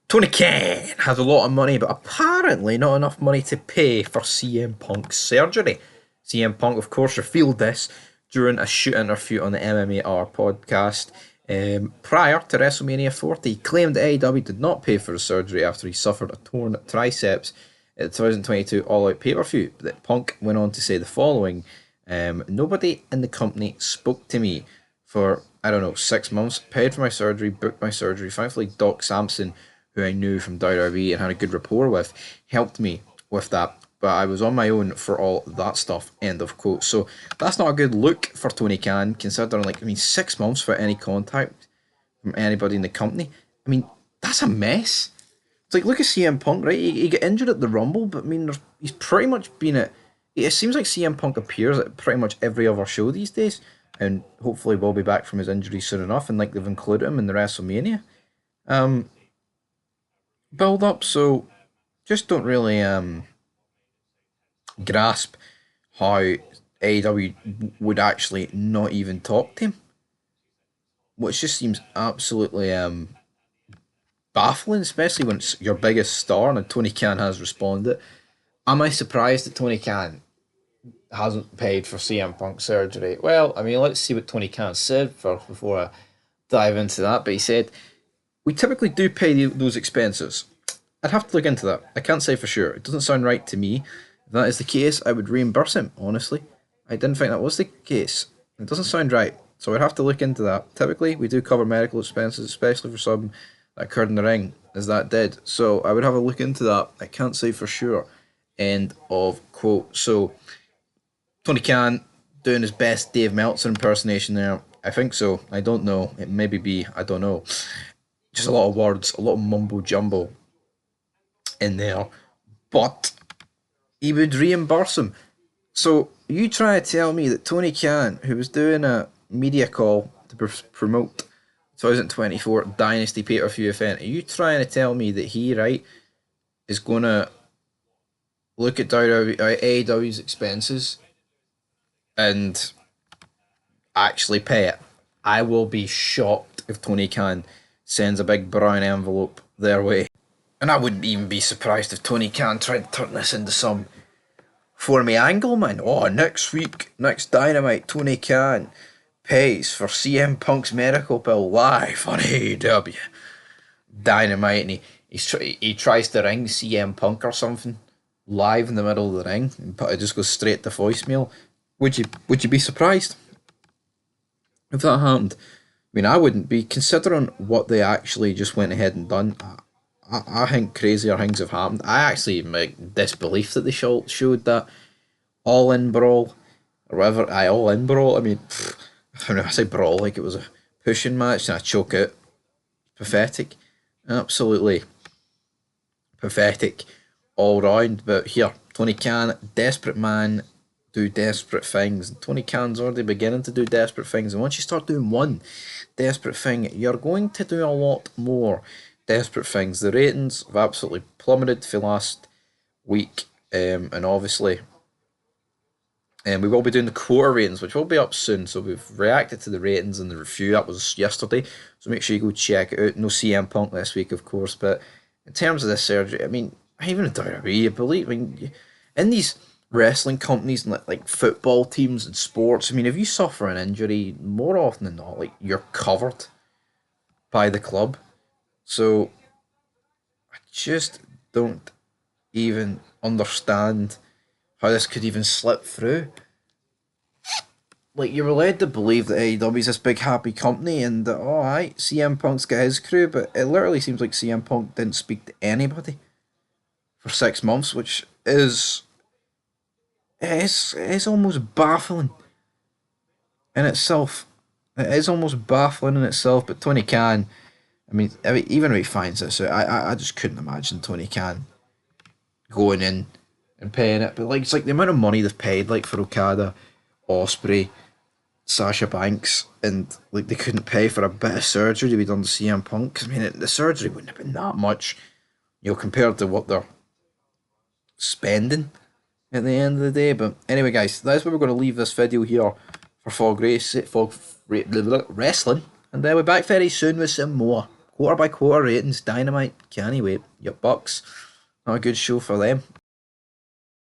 Tony Khan has a lot of money, but apparently not enough money to pay for CM Punk's surgery. CM Punk, of course, revealed this during a shoot interview on the MMA podcast prior to WrestleMania 40. He claimed that AEW did not pay for his surgery after he suffered a torn triceps at the 2022 All Out pay per view. But Punk went on to say the following: Nobody in the company spoke to me for, I don't know, 6 months, paid for my surgery, booked my surgery. Thankfully, Doc Sampson, who I knew from WWE and had a good rapport with, helped me with that. But I was on my own for all that stuff. End of quote. So that's not a good look for Tony Khan, considering, 6 months for any contact from anybody in the company. I mean, that's a mess. It's like, look at CM Punk, right? He got injured at the Rumble, but I mean, he's pretty much been at. It seems like CM Punk appears at pretty much every other show these days, and hopefully will be back from his injury soon enough. And they've included him in the WrestleMania build up, so just don't really grasp how AEW would actually not even talk to him, which just seems absolutely baffling, especially when it's your biggest star and Tony Khan has responded. Am I surprised that Tony Khan hasn't paid for CM Punk surgery? Well, I mean, let's see what Tony Khan said first before I dive into that. But he said, we typically do pay those expenses. I'd have to look into that. I can't say for sure. It doesn't sound right to me. If that is the case, I would reimburse him, honestly. I didn't think that was the case. It doesn't sound right. So I'd have to look into that. Typically, we do cover medical expenses, especially for something that occurred in the ring, as that did. So I would have a look into that. I can't say for sure. End of quote. So Tony Khan doing his best Dave Meltzer impersonation there. I think so. I don't know. It maybe be. I don't know. Just a lot of words, a lot of mumbo jumbo in there. But he would reimburse him. So you try to tell me that Tony Khan, who was doing a media call to promote 2024 Dynasty pay-per-view event, are you trying to tell me that he, right, is going to look at AEW's expenses and actually pay it? I will be shocked if Tony Khan sends a big brown envelope their way. And I wouldn't even be surprised if Tony Khan tried to turn this into some for me angle, man. Oh, next week, next Dynamite, Tony Khan pays for CM Punk's medical bill live on AEW Dynamite, and he tries to ring CM Punk or something live in the middle of the ring, but it just goes straight to voicemail. Would you be surprised if that happened? I mean, I wouldn't be, considering what they actually just went ahead and done. I think crazier things have happened. I actually make disbelief that they showed that All In Brawl, or whatever. All In Brawl. I mean, I don't know, I say brawl like it was a pushing match and I choke out. Pathetic. Absolutely pathetic all round. But here, Tony Khan, desperate man, do desperate things. Tony Khan's already beginning to do desperate things. And once you start doing one desperate thing, you're going to do a lot more desperate things. The ratings have absolutely plummeted for last week, and obviously, we will be doing the quarter ratings, which will be up soon. So we've reacted to the ratings and the review that was yesterday. So make sure you go check it out. No CM Punk this week, of course, but in terms of this surgery, I mean, even in WWE, I believe, I mean, in these wrestling companies and like football teams and sports, I mean, if you suffer an injury, more often than not, like, you're covered by the club. So I just don't even understand how this could even slip through. Like, you're led to believe that AEW is this big happy company and that, oh, alright, CM Punk's got his crew, but it literally seems like CM Punk didn't speak to anybody for 6 months, which is almost baffling in itself. It is almost baffling in itself, but Tony Khan, I mean, even if he finds this out, I just couldn't imagine Tony Khan going in and paying it. But like, it's like the amount of money they've paid, like, for Okada, Osprey, Sasha Banks, and like, they couldn't pay for a bit of surgery to be done to CM Punk. 'Cause, I mean, the surgery wouldn't have been that much, compared to what they're spending at the end of the day. But anyway, guys, that's where we're going to leave this video here for Fog Wrestling, and we're back very soon with some more. quarter by quarter ratings. Dynamite, can't wait. Your Bucks, not a good show for them.